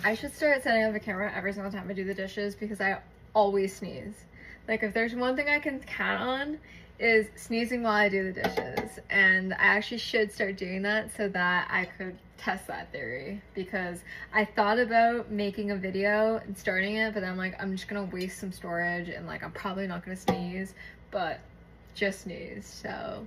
I should start setting up a camera every single time I do the dishes because I always sneeze. Like, if there's one thing I can count on is sneezing while I do the dishes. And I actually should start doing that so that I could test that theory, because I thought about making a video and starting it, but then I'm like, I'm just gonna waste some storage and like I'm probably not gonna sneeze, but just sneeze. So